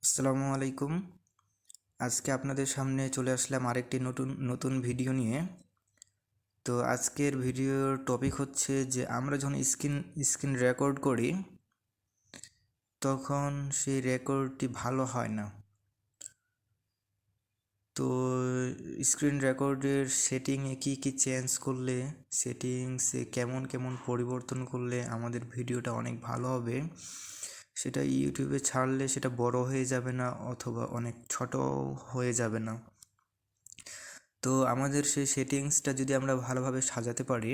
আসসালামু আলাইকুম। আজকে আপনাদের সামনে চলে আসলাম আরেকটি নতুন নতুন ভিডিও নিয়ে। তো আজকের ভিডিওর টপিক হচ্ছে যে আমরা যখন স্ক্রিন রেকর্ড করি তখন সেই রেকর্ডটি ভালো হয় না। তো স্ক্রিন রেকর্ডের সেটিংয়ে কি চেঞ্জ করলে, সেটিংসে কেমন কেমন পরিবর্তন করলে আমাদের ভিডিওটা অনেক ভালো হবে, সেটা ইউটিউবে ছাড়লে সেটা বড় হয়ে যাবে না অথবা অনেক ছোট হয়ে যাবে না। তো আমাদের সেই সেটিংসটা যদি আমরা ভালোভাবে সাজাতে পারি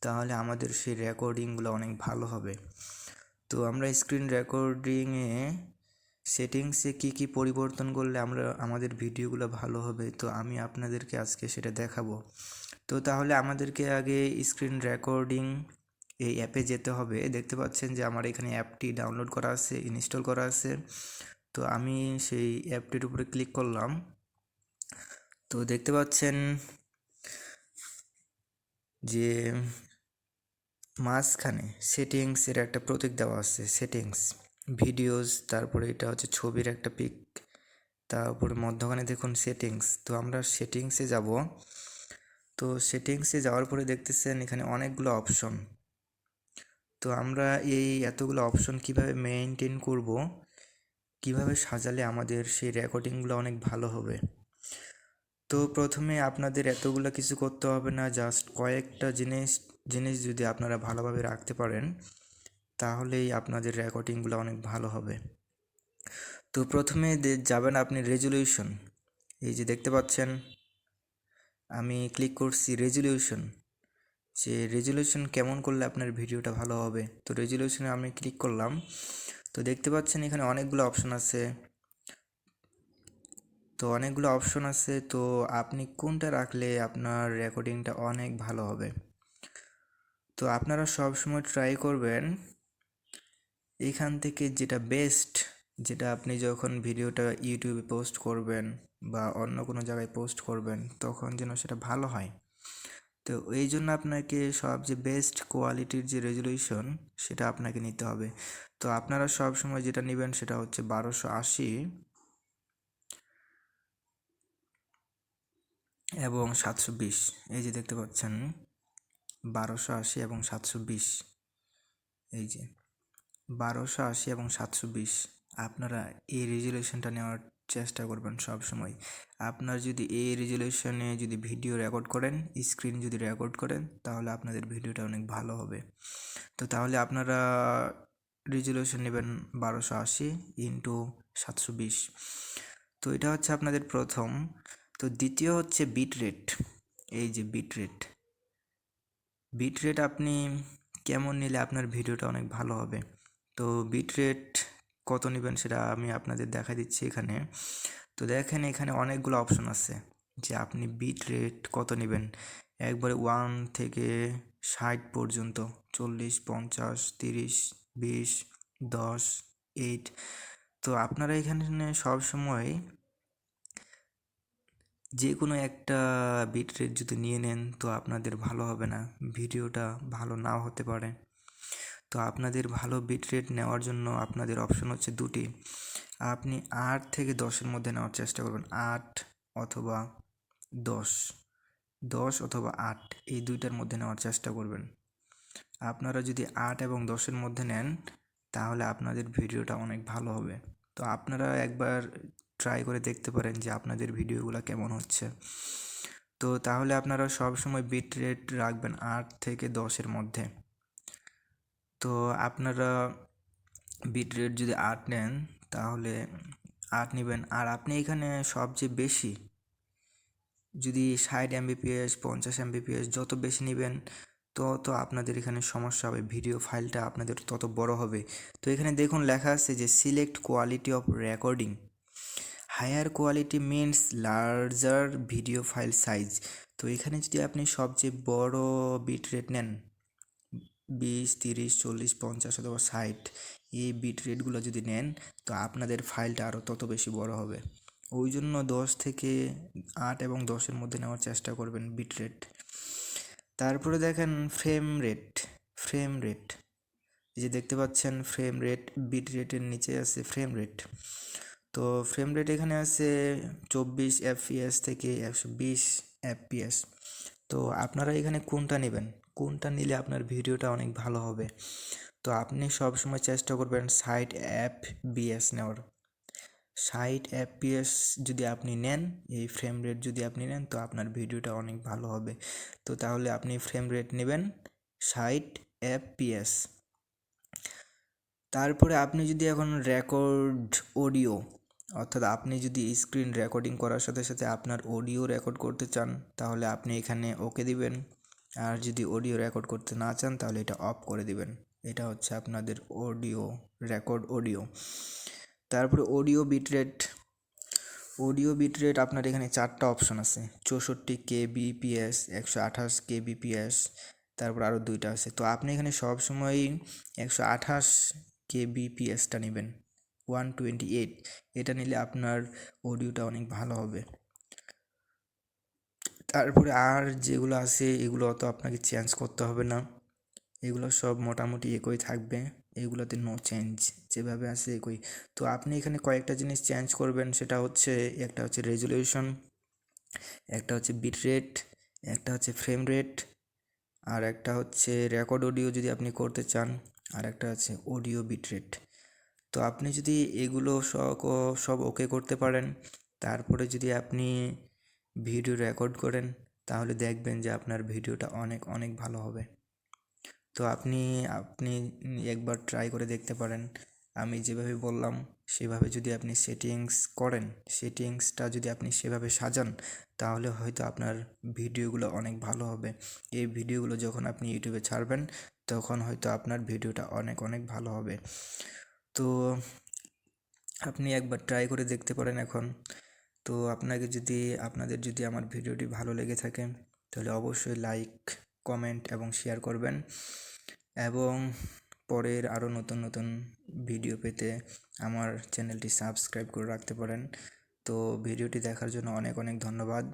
তাহলে আমাদের সেই রেকর্ডিংগুলো অনেক ভালো হবে। তো আমরা স্ক্রিন রেকর্ডিংয়ে সেটিংসে কি পরিবর্তন করলে আমাদের ভিডিওগুলো ভালো হবে, তো আমি আপনাদেরকে আজকে সেটা দেখাবো। তো তাহলে আমাদেরকে আগে স্ক্রিন রেকর্ডিং এই অ্যাপে যেতে হবে। দেখতে পাচ্ছেন যে আমার এখানে অ্যাপটি ডাউনলোড করা আছে, ইনস্টল করা আছে। তো আমি সেই অ্যাপটির উপরে ক্লিক করলাম। তো দেখতে পাচ্ছেন যে মাঝখানে সেটিংসের একটা প্রতীক দেওয়া আছে, সেটিংস ভিডিওস, তারপরে এটা হচ্ছে ছবির একটা পিক, তারপরে মধ্যখানে দেখুন সেটিংস। তো আমরা সেটিংসে যাব। তো সেটিংসে যাওয়ার পরে দেখতেছেন এখানে অনেকগুলো অপশন। তো আমরা এই এতগুলো অপশন কিভাবে মেনটেন করব, কিভাবে সাজালে আমাদের সেই রেকর্ডিংগুলো অনেক ভালো হবে। তো প্রথমে আপনাদের এতগুলো কিছু করতে হবে না, জাস্ট কয়েকটা জিনিস যদি আপনারা ভালোভাবে রাখতে পারেন তাহলেই আপনাদের রেকর্ডিংগুলো অনেক ভালো হবে। তো প্রথমে যাবেন আপনি রেজুলেশন। এই যে দেখতে পাচ্ছেন আমি ক্লিক করছি রেজুলেশন, যে রেজুলেশন কেমন করলে আপনার ভিডিওটা ভালো হবে। তো রেজুলেশনে আমি ক্লিক করলাম। তো দেখতে পাচ্ছেন এখানে অনেকগুলো অপশন আছে। তো আপনি কোনটা রাখলে আপনার রেকর্ডিংটা অনেক ভালো হবে। তো আপনারা সব সময় ট্রাই করবেন এখান থেকে যেটা বেস্ট, যেটা আপনি যখন ভিডিওটা ইউটিউবে পোস্ট করবেন বা অন্য কোনো জায়গায় পোস্ট করবেন তখন যেন সেটা ভালো হয়। তো এই জন্য আপনাকে সবচেয়ে বেস্ট কোয়ালিটির যে রেজুলেশন সেটা আপনাকে নিতে হবে। তো আপনারা সব সময় যেটা নেবেন সেটা হচ্ছে 1280 এবং 720। এই যে দেখতে পাচ্ছেন 1280 এবং 720, এই যে 1280 এবং 720। আপনারা এই রেজুলেশনটা নেওয়ার চেষ্টা করবেন সব সময়। আপনার যদি এই রেজুলেশনে যদি ভিডিও রেকর্ড করেন, স্ক্রিন যদি রেকর্ড করেন, তাহলে আপনাদের ভিডিওটা অনেক ভালো হবে। তো তাহলে আপনারা রেজুলেশন নেবেন 1280 ইন্টু 720। তো এটা হচ্ছে আপনাদের প্রথম। তো দ্বিতীয় হচ্ছে বিট রেট। এই যে বিট রেট আপনি কেমন নিলে আপনার ভিডিওটা অনেক ভালো হবে। তো বিট রেট কত নেবেন সেটা আমি আপনাদের দেখা দিচ্ছি এখানে। তো দেখেন এখানে অনেকগুলো অপশন আছে যে আপনি বিট রেট কত নেবেন, একবারে 1 থেকে 60 পর্যন্ত, 40, 50, 30, 20, 10, 8। তো আপনারা এখানে সব সময় যে কোনো একটা বিট রেট যদি নিয়ে নেন তো আপনাদের ভালো হবে না, ভিডিওটা ভালো নাও হতে পারে। তো আপনাদের ভালো বিট রেট নেওয়ার জন্য আপনাদের অপশন হচ্ছে দুটি। আপনি 8 থেকে 10-এর মধ্যে নেওয়ার চেষ্টা করবেন, 8 অথবা 10, 10 অথবা 8, এই দুইটার মধ্যে নেওয়ার চেষ্টা করবেন। আপনারা যদি 8 এবং 10-এর মধ্যে নেন তাহলে আপনাদের ভিডিওটা অনেক ভালো হবে। তো আপনারা একবার ট্রাই করে দেখতে পারেন যে আপনাদের ভিডিওগুলো কেমন হচ্ছে। তো তাহলে আপনারা সব সময় বিট রেট রাখবেন 8 থেকে 10-এর মধ্যে। তো আপনারা বিট রেট যদি 8 নেন তাহলে 8 নেবেন। আর আপনি এখানে সবচেয়ে বেশি যদি 60 Mbps 50 Mbps যত বেশি নেবেন তত আপনাদের এখানে সমস্যা হবে, ভিডিও ফাইলটা আপনাদের তত বড় হবে। তো এখানে দেখুন লেখা আছে যে select quality of recording, higher quality means larger video file size. তো এখানে যদি আপনি সবচেয়ে বড় বিট রেট নেন 20, 30, 40, 50 অথবা 60, এই বিট রেটগুলো যদি নেন তো আপনাদের ফাইলটা আরও তত বেশি বড় হবে। ওই জন্য 10 থেকে 8 এবং 10-এর মধ্যে নেওয়ার চেষ্টা করবেন বিট রেট। তারপরে দেখেন ফ্রেম রেট, এই যে দেখতে পাচ্ছেন ফ্রেম রেট, বিট রেটের নিচে আছে ফ্রেম রেট। তো ফ্রেম রেট এখানে আছে 24 FPS থেকে 120 FPS। তো আপনারা এখানে কোনটা নেবেন, কোনটা নিলে আপনার ভিডিওটা অনেক ভালো হবে। তো আপনি সবসময় চেষ্টা করবেন 60 FPS নেওয়ার। 60 FPS যদি আপনি নেন, এই ফ্রেম রেট যদি আপনি নেন, তো আপনার ভিডিওটা অনেক ভালো হবে। তো তাহলে আপনি ফ্রেম রেট নেবেন 60 FPS। তারপরে আপনি যদি এখন রেকর্ড অডিও, অর্থাৎ আপনি যদি স্ক্রিন রেকর্ডিং করার সাথে সাথে আপনার অডিও রেকর্ড করতে চান, তাহলে আপনি এখানে ওকে দিবেন। আর যদি অডিও রেকর্ড করতে না চান, তাহলে এটা অফ করে দিবেন। এটা হচ্ছে আপনাদের অডিও রেকর্ড অডিও। তারপরে অডিও বিটরেট আপনার এখানে 4টা অপশন আছে, 64 kbps, 128 kbps, তারপর আরও 2টা আছে। তো আপনি এখানে সবসময় 128 kbpsটা নেবেন, 128। এটা নিলে আপনার অডিওটা অনেক ভালো হবে। তারপরে আর যেগুলো আছে এগুলো অত আপনাকে চেঞ্জ করতে হবে না, এগুলো সব মোটামুটি একই থাকবে, এগুলোতে নো চেঞ্জ, যেভাবে আছে একই। তো আপনি এখানে কয়েকটা জিনিস চেঞ্জ করবেন, সেটা হচ্ছে একটা হচ্ছে রেজুলেশন, একটা হচ্ছে বিট রেট, একটা হচ্ছে ফ্রেম রেট, আর একটা হচ্ছে রেকর্ড অডিও যদি আপনি করতে চান, আর একটা আছে অডিও বিট রেট। তো আপনি যদি এগুলো সব ওকে করতে পারেন, তারপরে যদি আপনি ভিডিও রেকর্ড করেন, তাহলে দেখবেন যে আপনার ভিডিওটা অনেক অনেক ভালো হবে। তো আপনি আপনি একবার ট্রাই করে দেখতে পারেন। আমি যেভাবে বললাম সেভাবে যদি আপনি সেটিংসটা যদি আপনি সেভাবে সাজান, তাহলে হয়তো আপনার ভিডিওগুলো অনেক ভালো হবে। এই ভিডিওগুলো যখন আপনি ইউটিউবে ছাড়বেন, তখন হয়তো আপনার ভিডিওটা অনেক অনেক ভালো হবে। তো আপনি একবার ট্রাই করে দেখতে পারেন এখন। তো আপনাদের যদি আমার ভিডিওটি ভালো লেগে থাকে, তাহলে অবশ্যই লাইক, কমেন্ট এবং শেয়ার করবেন, এবং পরের আরও নতুন নতুন ভিডিও পেতে আমার চ্যানেলটি সাবস্ক্রাইব করে রাখতে পারেন। তো ভিডিওটি দেখার জন্য অনেক অনেক ধন্যবাদ।